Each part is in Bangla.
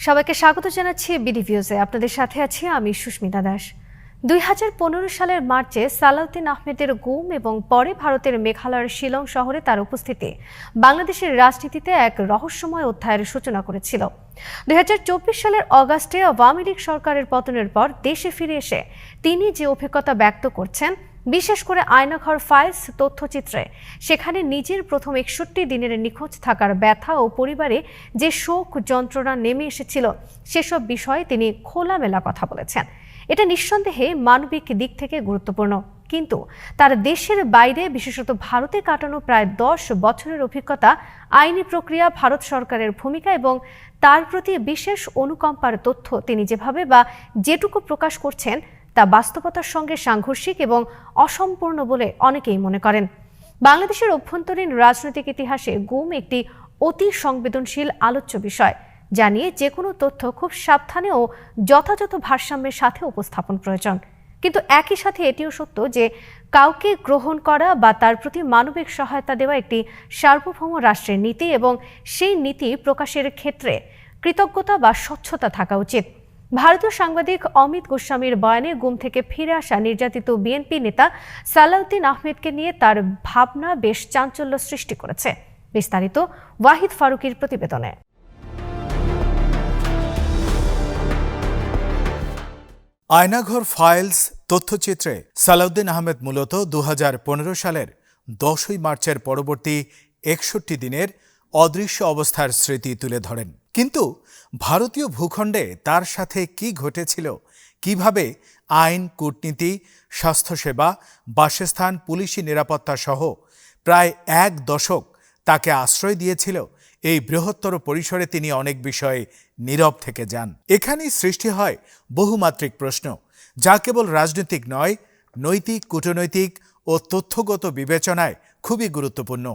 সবাইকে স্বাগত জানাচ্ছি বিডি ভিউজে। আপনাদের সাথে আছি আমি সুস্মিতা দাস। 2015 সালের মার্চে সালাউদ্দিন আহমেদের গুম এবং পরে ভারতের মেঘালয়ের শিলং শহরে তার উপস্থিতি বাংলাদেশের রাজনীতিতে এক রহস্যময় অধ্যায়ের সূচনা করেছিল। 2024 সালের অগাস্টে আওয়ামী লীগ সরকারের পতনের পর দেশে ফিরে এসে তিনি যে অভিজ্ঞতা ব্যক্ত করছেন, বিশেষ করে আয়নাঘর ফাইলস তথ্যচিত্রে, সেখানে নিজের প্রথম 61 দিনের নিখোঁজ থাকার ব্যথা ও পরিবারে যে শোক যন্ত্রণা নেমে এসেছিল সেসব বিষয়ে তিনি খোলামেলা কথা বলেছেন। এটা নিঃসন্দেহে মানবিক দিক থেকে গুরুত্বপূর্ণ, কিন্তু তার দেশের বাইরে বিশেষত ভারতে কাটানো প্রায় 10 বছরের অভিজ্ঞতা, আইনি প্রক্রিয়া, ভারত সরকারের ভূমিকা এবং তার প্রতি বিশেষ অনুকম্পার তথ্য তিনি যেভাবে বা যেটুকু প্রকাশ করছেন তা বাস্তবতার সঙ্গে সাংঘর্ষিক এবং অসম্পূর্ণ বলে অনেকেই মনে করেন। বাংলাদেশের অভ্যন্তরীণ রাজনৈতিক ইতিহাসে গুম একটি অতি সংবেদনশীল আলোচ্য বিষয়, যা নিয়ে যে কোনো তথ্য খুব সাবধানে ও যথাযথ ভারসাম্যের সাথে উপস্থাপন প্রয়োজন। কিন্তু একই সাথে এটিও সত্য যে কাউকে গ্রহণ করা বা তার প্রতি মানবিক সহায়তা দেওয়া একটি সার্বভৌম রাষ্ট্রের নীতি এবং সেই নীতি প্রকাশের ক্ষেত্রে কৃতজ্ঞতা বা স্বচ্ছতা থাকা উচিত। ভারতীয় সাংবাদিক অমিত গোস্বামীর বয়ানে গুম থেকে ফিরে আসা নির্যাতিত বিএনপি নেতা সালাউদ্দিন আহমেদকে নিয়ে তার ভাবনা বেশ চাঞ্চল্য সৃষ্টি করেছে। বিস্তারিত ওয়াহিদ ফারুকীর প্রতিবেদনে। আয়নাঘর ফাইলস তথ্যচিত্রে সালাউদ্দিন আহমেদ মূলত 2015 সালের 10ই মার্চের পরবর্তী 61 দিনের অদৃশ্য অবস্থার স্মৃতি তুলে ধরেন। কিন্তু ভারতীয় ভূখণ্ডে তার সাথে কি ঘটেছিল, কিভাবে আইন, কূটনীতি, স্বাস্থ্যসেবা, বাসস্থান, পুলিশি নিরাপত্তা সহ প্রায় 1 দশক তাকে আশ্রয় দিয়েছিল, এই বৃহত্তর পরিসরে তিনি অনেক বিষয়ে নীরব থেকে যান। এখানেই সৃষ্টি হয় বহুমাত্রিক প্রশ্ন, যা কেবল রাজনৈতিক নয়, নৈতিক, কূটনৈতিক ও তথ্যগত বিবেচনায় খুবই গুরুত্বপূর্ণ।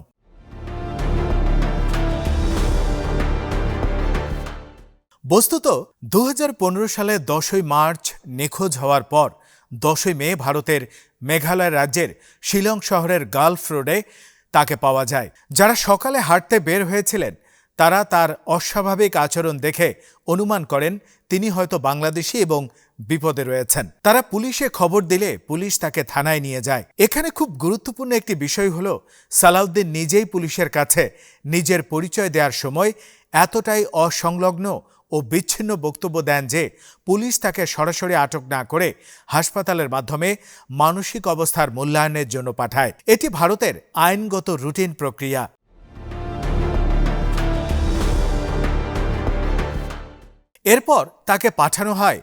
বস্তুত 2015 সালে 10ই মার্চ নিখোঁজ হওয়ার পর 10ই মে ভারতের মেঘালয় রাজ্যের শিলং শহরের গালফ রোডে তাকে পাওয়া যায়। যারা সকালে হাঁটতে বের হয়েছিলেন তারা তার অস্বাভাবিক আচরণ দেখে অনুমান করেন তিনি হয়তো বাংলাদেশি এবং বিপদে রয়েছেন। তারা পুলিশে খবর দিলে পুলিশ তাকে থানায় নিয়ে যায়। এখানে খুব গুরুত্বপূর্ণ একটি বিষয় হলো, সালাউদ্দিন নিজেই পুলিশের কাছে নিজের পরিচয় দেওয়ার সময় এতটাই অসংলগ্ন ও বিচ্ছিন্ন বক্তব্য দেন যে পুলিশ তাকে সরাসরি আটক না করে হাসপাতালের মাধ্যমে মানসিক অবস্থার মূল্যায়নের জন্য পাঠায়। এটি ভারতের আইনগত রুটিন প্রক্রিয়া। এরপর তাকে পাঠানো হয়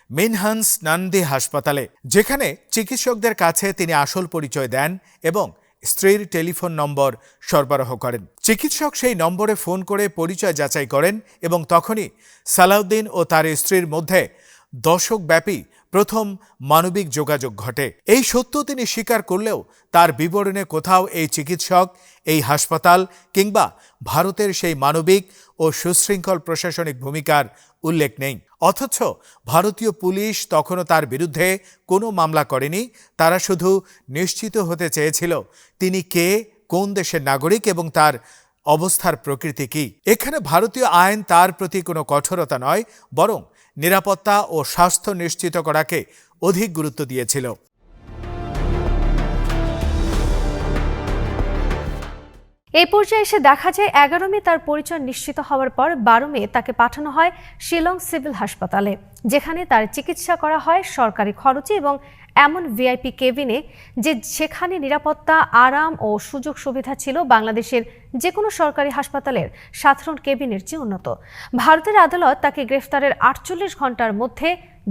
মিনহান্স নান্দি হাসপাতালে, যেখানে চিকিৎসকদের কাছে তিনি আসল পরিচয় দেন এবং স্ত্রীর টেলিফোন নম্বর সরবরাহ করেন। চিকিৎসক সেই নম্বরে ফোন করে পরিচয় যাচাই করেন এবং তখনই সালাউদ্দিন ও তার স্ত্রীর মধ্যে দশকব্যাপী প্রথম মানবিক যোগাযোগ ঘটে। এই সত্য তিনি স্বীকার করলেও তার বিবরণে কোথাও এই চিকিৎসক, এই হাসপাতাল কিংবা ভারতের সেই মানবিক ও সুশৃঙ্খল প্রশাসনিক ভূমিকার উল্লেখ নেই। অথচ ভারতীয় পুলিশ তখনও তার বিরুদ্ধে কোনো মামলা করেনি। তারা শুধু নিশ্চিত হতে চেয়েছিল তিনি কে, কোন দেশের নাগরিক এবং তার অবস্থার প্রকৃতি কি। এখানে ভারতীয় আইন তার প্রতি কোনো কঠোরতা নয়, বরং নিরাপত্তা ও স্বাস্থ্য নিশ্চিত করাকে অধিক গুরুত্ব দিয়েছিল। এই পর্যায়ে এসে দেখা যায় 11 মে তার পরিচয় নিশ্চিত হওয়ার পর 12 মে তাকে পাঠানো হয় শিলং সিভিল হাসপাতালে, যেখানে তার চিকিৎসা করা হয় সরকারি খরচে এবং এমন ভিআইপি কেবিনে যে সেখানে নিরাপত্তা, আরাম ও সুযোগ সুবিধা ছিল বাংলাদেশের যে কোনো সরকারি হাসপাতালের সাধারণ কেবিনের চেয়ে উন্নত। ভারতের আদালত তাকে গ্রেফতারের 48 ঘন্টার মধ্যে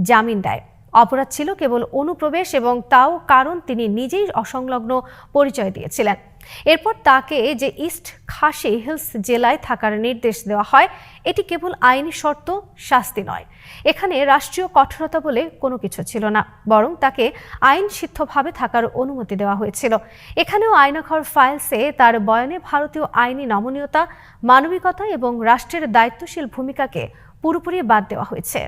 জামিন দেয়। অপরাধ ছিল কেবল অনুপ্রবেশ এবং তাও কারণ তিনি নিজেই অসংলগ্ন পরিচয় দিয়েছিলেন। এরপর তাকে যে ইস্ট খাসি হিলস জেলায় থাকার নির্দেশ দেওয়া হয়, এটি কেবল আইনি শর্ত, শাস্তি নয়। এখানে রাষ্ট্রীয় কঠোরতা বলে কোনো কিছু ছিল না, বরং তাকে আইন সিদ্ধভাবে থাকার অনুমতি দেওয়া হয়েছিল। এখানেও আয়নাঘর ফাইলসে তার বয়ানে ভারতীয় আইনি নমনীয়তা, মানবিকতা এবং রাষ্ট্রের দায়িত্বশীল ভূমিকাকে পুরোপুরি বাদ দেওয়া হয়েছে।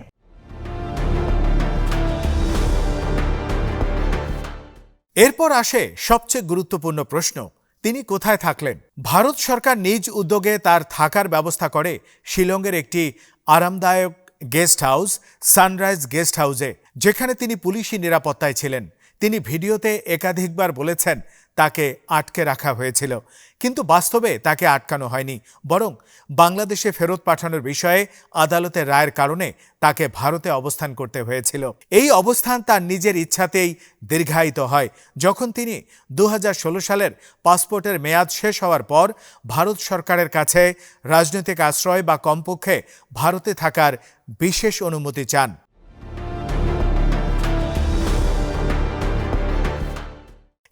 এরপর আসে সবচেয়ে গুরুত্বপূর্ণ প্রশ্ন, তিনি কোথায় থাকলেন? ভারত সরকার নিজ উদ্যোগে তার থাকার ব্যবস্থা করে শিলংয়ের একটি আরামদায়ক গেস্ট হাউস সানরাইজ গেস্ট হাউসে, যেখানে তিনি পুলিশি নিরাপত্তায় ছিলেন। তিনি ভিডিওতে একাধিকবার বলেছেন তাকে আটকে রাখা হয়েছিল, কিন্তু বাস্তবে তাকে আটকানো হয়নি, বরং বাংলাদেশে ফেরত পাঠানোর বিষয়ে আদালতের রায়ের কারণে তাকে ভারতে অবস্থান করতে হয়েছিল। এই অবস্থান তার নিজের ইচ্ছাতেই দীর্ঘায়িত হয়। যখন তিনি 2016 সালের পাসপোর্টের মেয়াদ শেষ হওয়ার পর ভারত সরকারের কাছে রাজনৈতিক আশ্রয় বা কমপক্ষে ভারতে থাকার বিশেষ অনুমতি চান।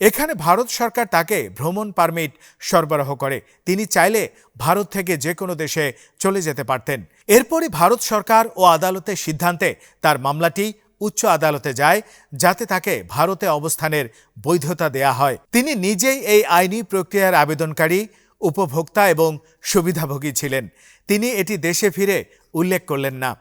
এখানে ভারত সরকার তাকে ভ্রমণ পারমিট সরবরাহ করে। তিনি চাইলে ভারত থেকে যে কোনো দেশে চলে যেতে পারতেন। এরপরই ভারত সরকার ও আদালতের সিদ্ধান্তে তার মামলাটি উচ্চ আদালতে যায়, যাতে তাকে ভারতে অবস্থানের বৈধতা দেয়া হয়। তিনি নিজেই এই আইনি প্রক্রিয়ার আবেদনকারী, উপভোক্তা এবং সুবিধাভোগী ছিলেন। তিনি এটি দেশে ফিরে উল্লেখ করলেন না।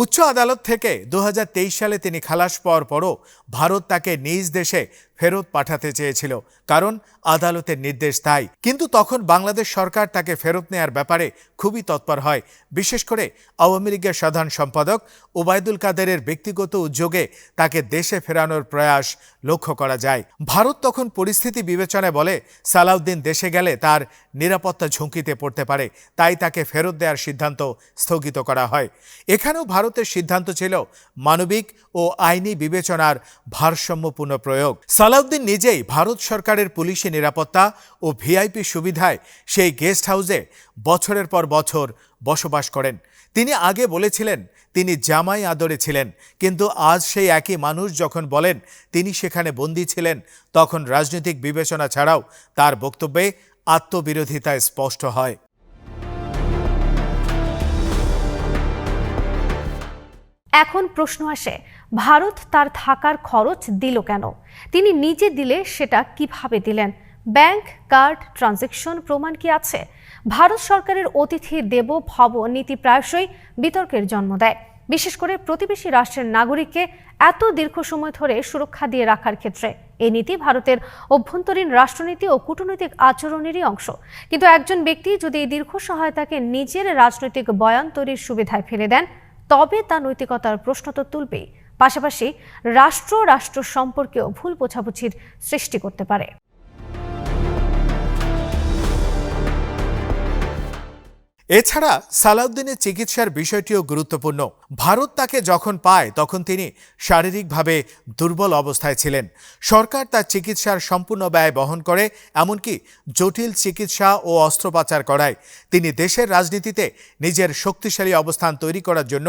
উচ্চ আদালত থেকে 2023 সালে তিনি খালাস পাওয়ার পরও ভারত তাকে নিজ দেশে ফেরত পাঠাতে চেয়েছিল, কারণ আদালতের নির্দেশ তাই। কিন্তু তখন বাংলাদেশ সরকার তাকে ফেরত নেয়ার ব্যাপারে খুবই তৎপর হয়। বিশেষ করে আওয়ামী লীগের সাধারণ সম্পাদক ওবায়দুল কাদেরের ব্যক্তিগত উদ্যোগে তাকে দেশে ফেরানোর প্রয়াস লক্ষ্য করা যায়। ভারত তখন পরিস্থিতি বিবেচনায় বলে সালাউদ্দিন দেশে গেলে তার নিরাপত্তা ঝুঁকিতে পড়তে পারে, তাই তাকে ফেরত দেওয়ার সিদ্ধান্ত স্থগিত করা হয়। এখানেও ভারতের সিদ্ধান্ত ছিল মানবিক ও আইনি বিবেচনার ভারসাম্যপূর্ণ প্রয়োগ। সালাউদ্দিন নিজেই ভারত সরকারের পুলিশি নিরাপত্তা ও ভিআইপি সুবিধায় সেই গেস্ট হাউসে বছরের পর বছর বসবাস করেন। তিনি আগে বলেছিলেন তিনি জামাই আদরে ছিলেন, কিন্তু আজ সেই একই মানুষ যখন বলেন তিনি সেখানে বন্দী ছিলেন, তখন রাজনৈতিক বিবেচনা ছাড়াও তার বক্তব্যে আত্মবিরোধিতায় স্পষ্ট হয়। এখন প্রশ্ন আসে, ভারত তার থাকার খরচ দিল কেন? তিনি নিজে দিলে সেটা কিভাবে দিলেন? ব্যাংক, কার্ড, ট্রানজ্যাকশন প্রমাণ কি আছে? ভারত সরকারের অতিথি দেব ভব নীতি প্রায়শই বিতর্কের জন্ম দেয়, বিশেষ করে প্রতিবেশী রাষ্ট্রের নাগরিককে এত দীর্ঘ সময় ধরে সুরক্ষা দিয়ে রাখার ক্ষেত্রে। এই নীতি ভারতের অভ্যন্তরীণ রাষ্ট্রনীতি ও কূটনৈতিক আচরণেরই অংশ। কিন্তু একজন ব্যক্তি যদি এই দীর্ঘ সহায়তাকে নিজের রাজনৈতিক বয়ান তৈরির সুবিধায় ফেলে দেন, তবে তা নৈতিকতার প্রশ্ন তো তুলবেই, পাশাপাশি রাষ্ট্র সম্পর্কেও ভুল বোঝাবুঝির সৃষ্টি করতে পারে। এছাড়া সালাউদ্দিনের চিকিৎসার বিষয়টিও গুরুত্বপূর্ণ। ভারত তাকে যখন পায় তখন তিনি শারীরিকভাবে দুর্বল অবস্থায় ছিলেন। সরকার তার চিকিৎসার সম্পূর্ণ ব্যয় বহন করে, এমনকি জটিল চিকিৎসা ও অস্ত্রোপচার করায়। তিনি দেশের রাজনীতিতে নিজের শক্তিশালী অবস্থান তৈরি করার জন্য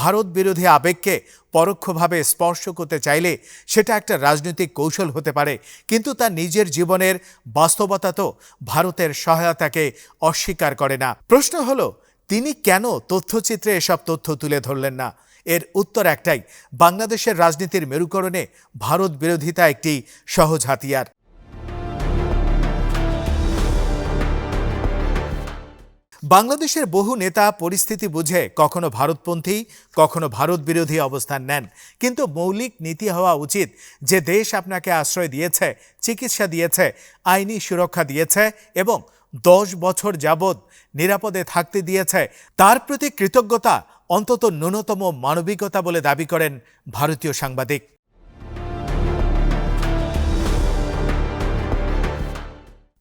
ভারত বিরোধী আবেগকে পরোক্ষভাবে স্পর্শ করতে চাইলে সেটা একটা রাজনৈতিক কৌশল হতে পারে, কিন্তু তার নিজের জীবনের বাস্তবতা তো ভারতের সহায়তাকে অস্বীকার করে না। প্রশ্ন হলো, তিনি কেন তথ্যচিত্রে এসব তথ্য তুলে ধরলেন না? এর উত্তর একটাই, বাংলাদেশের রাজনীতির মেরুকরণে ভারত বিরোধিতা একটি সহজ হাতিয়ার। বাংলাদেশের বহু নেতা পরিস্থিতি বুঝে কখনো ভারতপন্থী, কখনো ভারত বিরোধী অবস্থান নেন, কিন্তু মৌলিক নীতি হওয়া উচিত যে দেশ আপনাকে আশ্রয় দিয়েছে, চিকিৎসা দিয়েছে, আইনি সুরক্ষা দিয়েছে এবং 10 বছর যাবৎ নিরাপদে থাকতে দিয়েছে, তার প্রতি কৃতজ্ঞতা অন্তত ন্যূনতম মানবিকতা বলে দাবি করেন ভারতীয় সাংবাদিক।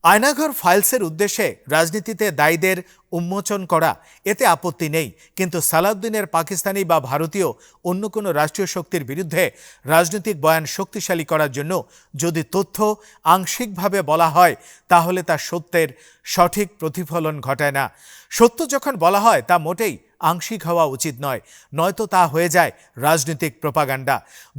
আয়নাঘর ফাইলসের উদ্দেশ্যে রাজনীতিতে দায়ীদের উন্মোচন করা, এতে আপত্তি নেই, কিন্তু সালাউদ্দিনের পাকিস্তানি বা ভারতীয় অন্য কোনো রাষ্ট্রীয় শক্তির বিরুদ্ধে রাজনৈতিক বয়ান শক্তিশালী করার জন্য যদি তথ্য আংশিকভাবে বলা হয়, তাহলে তা সত্যের সঠিক প্রতিফলন ঘটায় না। সত্য যখন বলা হয় তা মোটেই আংশিক হওয়া উচিত নয়, নয়তো তা হয়ে যায় রাজনৈতিক প্রোপাগান্ডা।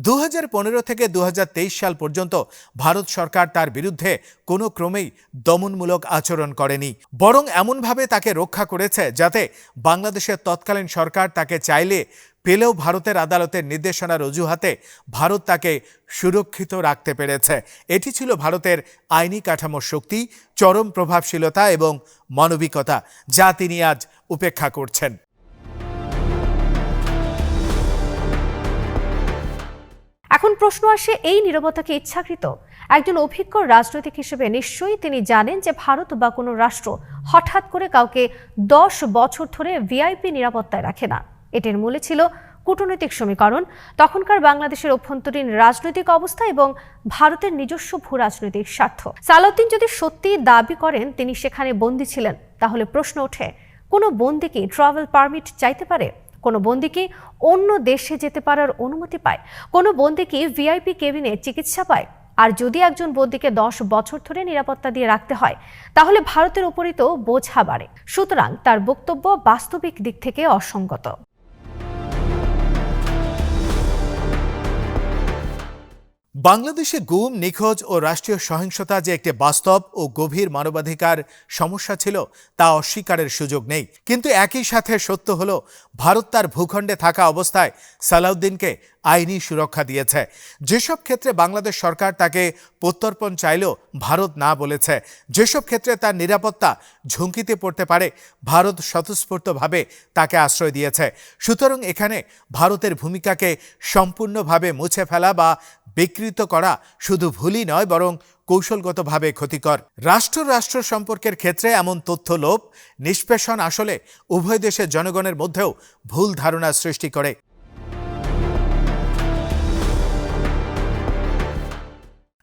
2015 থেকে 2023 সাল পর্যন্ত ভারত সরকার তার বিরুদ্ধে কোনো ক্রমেই দমনমূলক আচরণ করেনি, বরং এমনভাবে তাকে রক্ষা করেছে যাতে বাংলাদেশের তৎকালীন সরকার তাকে চাইলে পেলেও ভারতের আদালতের নির্দেশনার অজুহাতে ভারত তাকে সুরক্ষিত রাখতে পেরেছে। এটি ছিল ভারতের আইনি কাঠামোর শক্তি, চরম প্রভাবশীলতা এবং মানবিকতা, যা তিনি আজ উপেক্ষা করছেন। এখন প্রশ্ন আসে, এই নীরবতা কি ইচ্ছাকৃত? একজন অভিজ্ঞ রাজনৈতিক হিসেবে নিশ্চয়ই তিনি জানেন যে ভারত বা কোনো রাষ্ট্র হঠাৎ করে কাউকে 10 বছর ধরে ভিআইপি নিরাপত্তায় রাখে না। এটির মূলে ছিল কূটনৈতিক সমীকরণ, তখনকার বাংলাদেশের অভ্যন্তরীণ রাজনৈতিক অবস্থা এবং ভারতের নিজস্ব ভূরাজনৈতিক স্বার্থ। সালাউদ্দিন যদি সত্যি দাবি করেন তিনি সেখানে বন্দী ছিলেন, তাহলে প্রশ্ন ওঠে, কোনো বন্দী কি ট্রাভেল পারমিট চাইতে পারে? কোনো বন্দী কি অন্য দেশে যেতে পারার অনুমতি পায়? কোনো বন্দী কি ভিআইপি কেবিনে চিকিৎসা পায়? আর যদি একজন বন্দীকে 10 বছর ধরে নিরাপত্তা দিয়ে রাখতে হয়, তাহলে ভারতের উপরই তো বোঝা বাড়ে। সুতরাং তার বক্তব্য বাস্তবিক দিক থেকে অসঙ্গত। বাংলাদেশে গুম, নিখোঁজ ও রাষ্ট্রীয় সহিংসতা যে একটি বাস্তব ও গভীর মানবাধিকার সমস্যা ছিল তা অস্বীকারের সুযোগ নেই। কিন্তু একই সাথে সত্য হলো ভারত তার ভূখণ্ডে থাকা অবস্থায় সালাউদ্দিনকে আইনি সুরক্ষা দিয়েছে। যেসব ক্ষেত্রে বাংলাদেশ সরকার তাকে প্রত্যর্পণ চাইলেও ভারত না বলেছে, যেসব ক্ষেত্রে তার নিরাপত্তা ঝুঁকিতে পড়তে পারে ভারত স্বতঃস্ফূর্তভাবে তাকে আশ্রয় দিয়েছে। সুতরাং এখানে ভারতের ভূমিকাকে সম্পূর্ণভাবে মুছে ফেলা বা বিকৃত করা শুধু ভুলই নয়, বরং কৌশলগতভাবে ক্ষতিকর। রাষ্ট্র সম্পর্কের ক্ষেত্রে এমন তথ্য লোপ নিষ্পেষণ আসলে উভয় দেশের জনগণের মধ্যেও ভুল ধারণা সৃষ্টি করে।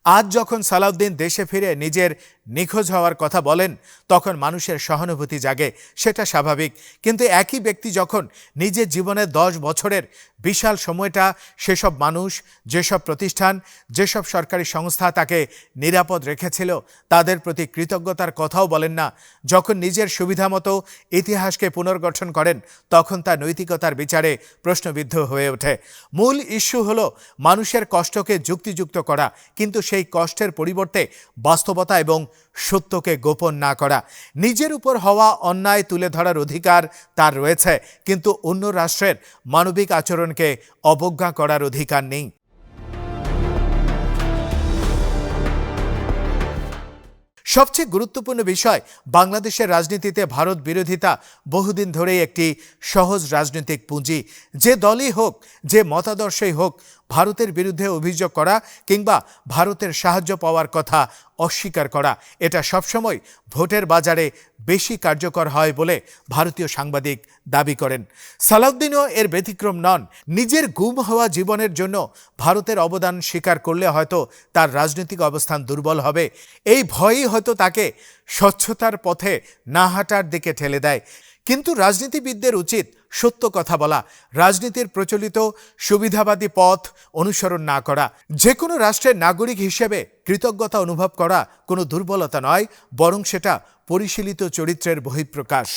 আজ যখন সালাউদ্দিন দেশে ফিরে নিজের নিখোঁজ হওয়ার কথা বলেন তখন মানুষের সহানুভূতি জাগে, সেটা স্বাভাবিক। কিন্তু একই ব্যক্তি যখন নিজের জীবনের 10 বছরের বিশাল সময়টা সেসব মানুষ, যেসব প্রতিষ্ঠান, যেসব সরকারি সংস্থা তাকে নিরাপদ রেখেছিল তাদের প্রতি কৃতজ্ঞতার কথাও বলেন না, যখন নিজের সুবিধামতো ইতিহাসকে পুনর্গঠন করেন তখন তার নৈতিকতার বিচারে প্রশ্নবিদ্ধ হয়ে ওঠে। মূল ইস্যু হলো মানুষের কষ্টকে যুক্তিযুক্ত করা, কিন্তু সেই কষ্টের পরিবর্তে বাস্তবতা এবং সত্যকে গোপন না করা। নিজের উপর হওয়া অন্যায় তুলে ধরার অধিকার তার রয়েছে, কিন্তু অন্য রাষ্ট্রের মানবিক আচরণকে অবজ্ঞা করার অধিকার নেই। সবচেয়ে গুরুত্বপূর্ণ বিষয়, বাংলাদেশের রাজনীতিতে ভারত বিরোধিতা বহুদিন ধরেই একটি সহজ রাজনৈতিক পুঁজি। যে দলই হোক, যে মতাদর্শই হোক, ভারতের বিরুদ্ধে অভিযোগ করা কিংবা ভারতের সাহায্য পাওয়ার কথা অস্বীকার করা, এটা সবসময় ভোটের বাজারে বেশি কার্যকর হয় বলে ভারতীয় সাংবাদিক দাবি করেন। সালাউদ্দিনও এর ব্যতিক্রম নন। নিজের গুম হওয়া জীবনের জন্য ভারতের অবদান স্বীকার করলে হয়তো তার রাজনৈতিক অবস্থান দুর্বল হবে। এই ভয়ই হয়তো তাকে স্বচ্ছতার পথে না হাঁটার দিকে ঠেলে দেয়। কিন্তু রাজনীতিবিদদের উচিত সত্য কথা বলা, রাজনীতির প্রচলিত সুবিধাবাদী পথ অনুসরণ না করা। যে কোনো রাষ্ট্রের নাগরিক হিসেবে কৃতজ্ঞতা অনুভব করা কোনো দুর্বলতা নয়, বরং সেটা পরিশীলিত চরিত্রের বহিঃপ্রকাশ।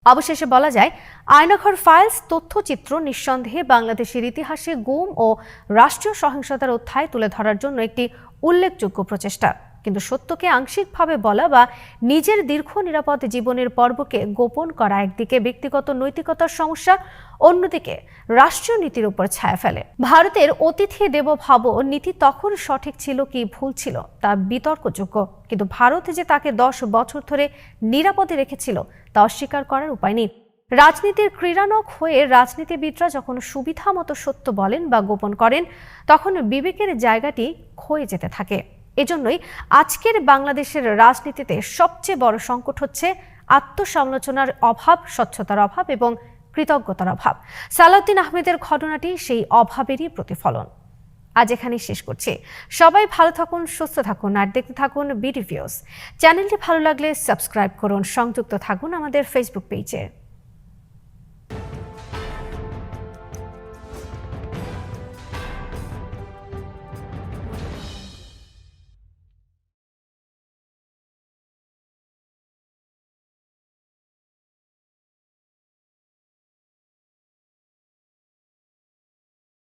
অবশেষে বলা যায়, আয়নাঘর ফাইলস তথ্যচিত্র নিঃসন্দেহে বাংলাদেশের ইতিহাসে গুম ও রাষ্ট্রীয় সহিংসতার অধ্যায় তুলে ধরার জন্য একটি উল্লেখযোগ্য প্রচেষ্টা। কিন্তু সত্যকে আংশিকভাবে বলা বা নিজের দীর্ঘ নিরাপদ জীবনের পর্বকে গোপন করা একদিকে ব্যক্তিগত নৈতিকতার সমস্যা, অন্যদিকে রাষ্ট্রীয় নীতির উপর ছায়া ফেলে। ভারতের অতিথি দেব ভাব নীতি তখন সঠিক ছিল কি ভুল ছিল তা বিতর্কযোগ্য, কিন্তু ভারত যে তাকে 10 বছর ধরে নিরাপদে রেখেছিল তা অস্বীকার করার উপায় নেই। রাজনীতির ক্রীড়ানক হয়ে রাজনীতিবিদরা যখন সুবিধা মতো সত্য বলেন বা গোপন করেন তখন বিবেকের জায়গাটি ক্ষয়ে যেতে থাকে। এজন্যই আজকের বাংলাদেশের রাজনীতিতে সবচেয়ে বড় সংকট হচ্ছে আত্মসমালোচনার অভাব, স্বচ্ছতার অভাব এবং কৃতজ্ঞতার অভাব। সালাউদ্দিন আহমেদের ঘটনাটি সেই অভাবেরই প্রতিফলন। আজ এখানেই শেষ করছি। সবাই ভালো থাকুন, সুস্থ থাকুন আর দেখতে থাকুন বিডি ভিউজ। চ্যানেলটি ভালো লাগলে সাবস্ক্রাইব করুন, সংযুক্ত থাকুন আমাদের ফেসবুক পেজে।